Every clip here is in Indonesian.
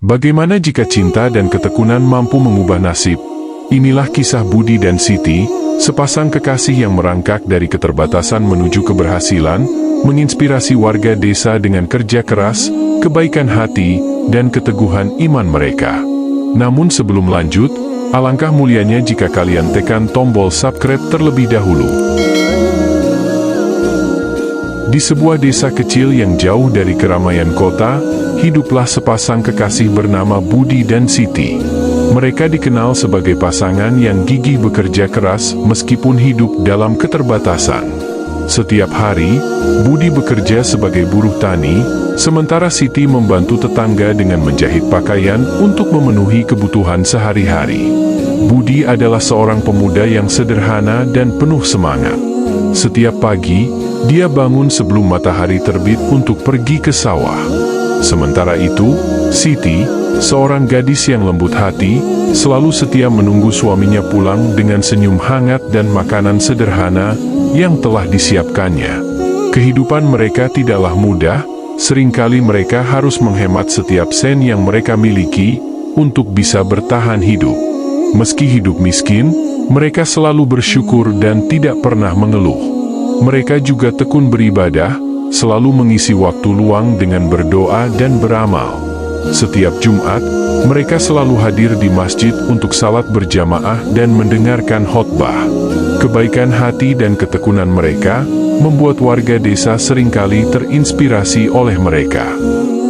Bagaimana jika cinta dan ketekunan mampu mengubah nasib? Inilah kisah Budi dan Siti, sepasang kekasih yang merangkak dari keterbatasan menuju keberhasilan, menginspirasi warga desa dengan kerja keras, kebaikan hati, dan keteguhan iman mereka. Namun sebelum lanjut, alangkah mulianya jika kalian tekan tombol subscribe terlebih dahulu. Di sebuah desa kecil yang jauh dari keramaian kota, hiduplah sepasang kekasih bernama Budi dan Siti. Mereka dikenal sebagai pasangan yang gigih bekerja keras meskipun hidup dalam keterbatasan. Setiap hari, Budi bekerja sebagai buruh tani, sementara Siti membantu tetangga dengan menjahit pakaian untuk memenuhi kebutuhan sehari-hari. Budi adalah seorang pemuda yang sederhana dan penuh semangat. Setiap pagi, dia bangun sebelum matahari terbit untuk pergi ke sawah. Sementara itu, Siti, seorang gadis yang lembut hati, selalu setia menunggu suaminya pulang dengan senyum hangat dan makanan sederhana yang telah disiapkannya. Kehidupan mereka tidaklah mudah, seringkali mereka harus menghemat setiap sen yang mereka miliki untuk bisa bertahan hidup. Meski hidup miskin, mereka selalu bersyukur dan tidak pernah mengeluh. Mereka juga tekun beribadah, selalu mengisi waktu luang dengan berdoa dan beramal. Setiap Jumat, mereka selalu hadir di masjid untuk salat berjamaah dan mendengarkan khotbah. Kebaikan hati dan ketekunan mereka membuat warga desa seringkali terinspirasi oleh mereka.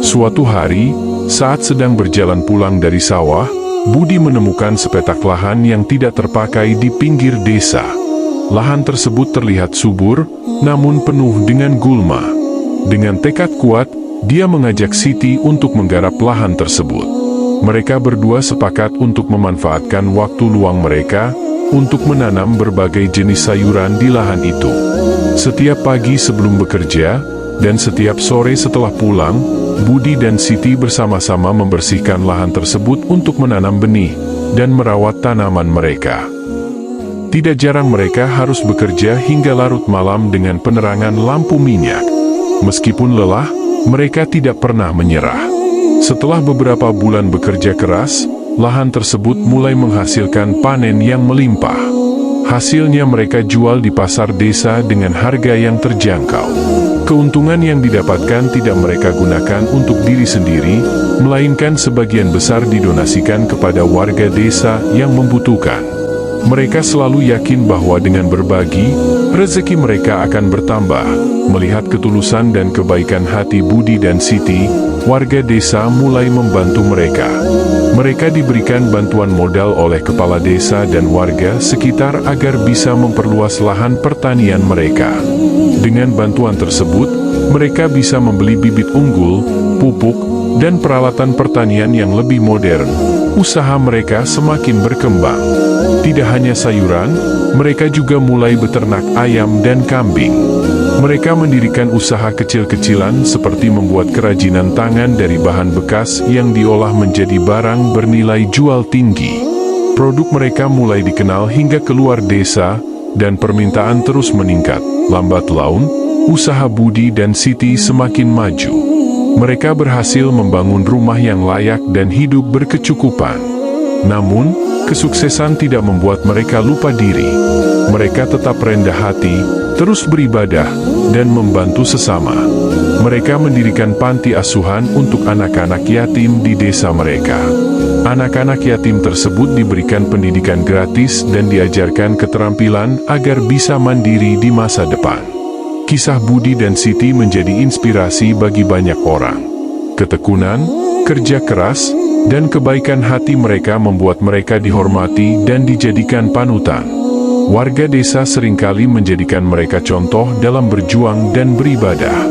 Suatu hari, saat sedang berjalan pulang dari sawah, Budi menemukan sepetak lahan yang tidak terpakai di pinggir desa. Lahan tersebut terlihat subur, namun penuh dengan gulma. Dengan tekad kuat, dia mengajak Siti untuk menggarap lahan tersebut. Mereka berdua sepakat untuk memanfaatkan waktu luang mereka untuk menanam berbagai jenis sayuran di lahan itu. Setiap pagi sebelum bekerja, dan setiap sore setelah pulang, Budi dan Siti bersama-sama membersihkan lahan tersebut untuk menanam benih dan merawat tanaman mereka. Tidak jarang mereka harus bekerja hingga larut malam dengan penerangan lampu minyak. Meskipun lelah, mereka tidak pernah menyerah. Setelah beberapa bulan bekerja keras, lahan tersebut mulai menghasilkan panen yang melimpah. Hasilnya mereka jual di pasar desa dengan harga yang terjangkau. Keuntungan yang didapatkan tidak mereka gunakan untuk diri sendiri, melainkan sebagian besar didonasikan kepada warga desa yang membutuhkan. Mereka selalu yakin bahwa dengan berbagi, rezeki mereka akan bertambah. Melihat ketulusan dan kebaikan hati Budi dan Siti, warga desa mulai membantu mereka. Mereka diberikan bantuan modal oleh kepala desa dan warga sekitar agar bisa memperluas lahan pertanian mereka. Dengan bantuan tersebut, mereka bisa membeli bibit unggul, pupuk, dan peralatan pertanian yang lebih modern. Usaha mereka semakin berkembang. Tidak hanya sayuran, mereka juga mulai beternak ayam dan kambing. Mereka mendirikan usaha kecil-kecilan seperti membuat kerajinan tangan dari bahan bekas yang diolah menjadi barang bernilai jual tinggi. Produk mereka mulai dikenal hingga keluar desa, dan permintaan terus meningkat. Lambat laun, usaha Budi dan Siti semakin maju. Mereka berhasil membangun rumah yang layak dan hidup berkecukupan. Namun, kesuksesan tidak membuat mereka lupa diri. Mereka tetap rendah hati, terus beribadah, dan membantu sesama. Mereka mendirikan panti asuhan untuk anak-anak yatim di desa mereka. Anak-anak yatim tersebut diberikan pendidikan gratis dan diajarkan keterampilan agar bisa mandiri di masa depan. Kisah Budi dan Siti menjadi inspirasi bagi banyak orang. Ketekunan, kerja keras, dan kebaikan hati mereka membuat mereka dihormati dan dijadikan panutan. Warga desa seringkali menjadikan mereka contoh dalam berjuang dan beribadah.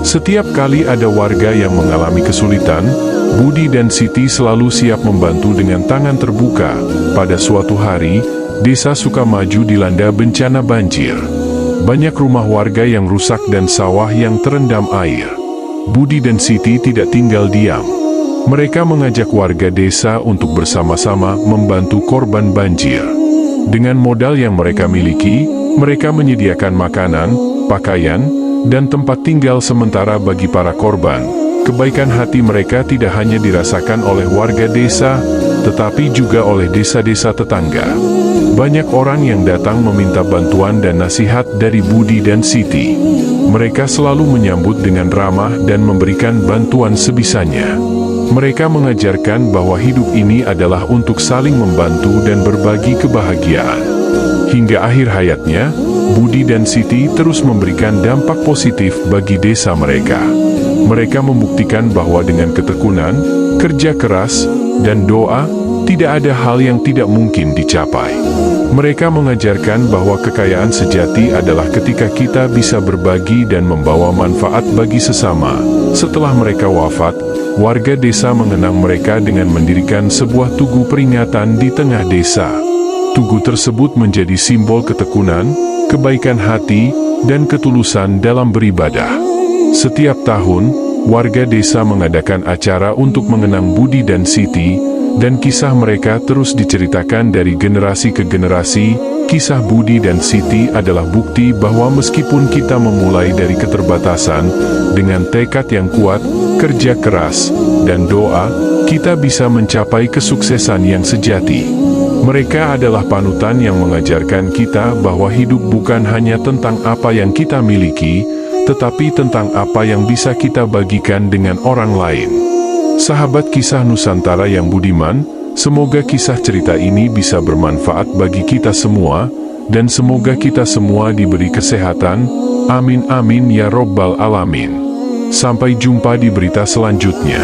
Setiap kali ada warga yang mengalami kesulitan, Budi dan Siti selalu siap membantu dengan tangan terbuka. Pada suatu hari, desa Sukamaju dilanda bencana banjir. Banyak rumah warga yang rusak dan sawah yang terendam air. Budi dan Siti tidak tinggal diam. Mereka mengajak warga desa untuk bersama-sama membantu korban banjir. Dengan modal yang mereka miliki, mereka menyediakan makanan, pakaian, dan tempat tinggal sementara bagi para korban, Kebaikan hati mereka tidak hanya dirasakan oleh warga desa, tetapi juga oleh desa-desa tetangga. Banyak orang yang datang meminta bantuan dan nasihat dari Budi dan Siti. Mereka selalu menyambut dengan ramah dan memberikan bantuan sebisanya. Mereka mengajarkan bahwa hidup ini adalah untuk saling membantu dan berbagi kebahagiaan. Hingga akhir hayatnya, Budi dan Siti terus memberikan dampak positif bagi desa mereka. Mereka membuktikan bahwa dengan ketekunan, kerja keras, dan doa, tidak ada hal yang tidak mungkin dicapai. Mereka mengajarkan bahwa kekayaan sejati adalah ketika kita bisa berbagi dan membawa manfaat bagi sesama. Setelah mereka wafat, warga desa mengenang mereka dengan mendirikan sebuah tugu peringatan di tengah desa. Tugu tersebut menjadi simbol ketekunan, kebaikan hati, dan ketulusan dalam beribadah. Setiap tahun, warga desa mengadakan acara untuk mengenang Budi dan Siti, dan kisah mereka terus diceritakan dari generasi ke generasi. Kisah Budi dan Siti adalah bukti bahwa meskipun kita memulai dari keterbatasan, dengan tekad yang kuat, kerja keras, dan doa, kita bisa mencapai kesuksesan yang sejati. Mereka adalah panutan yang mengajarkan kita bahwa hidup bukan hanya tentang apa yang kita miliki, tetapi tentang apa yang bisa kita bagikan dengan orang lain. Sahabat kisah Nusantara yang budiman, semoga kisah cerita ini bisa bermanfaat bagi kita semua, dan semoga kita semua diberi kesehatan. Amin amin ya robbal alamin. Sampai jumpa di berita selanjutnya.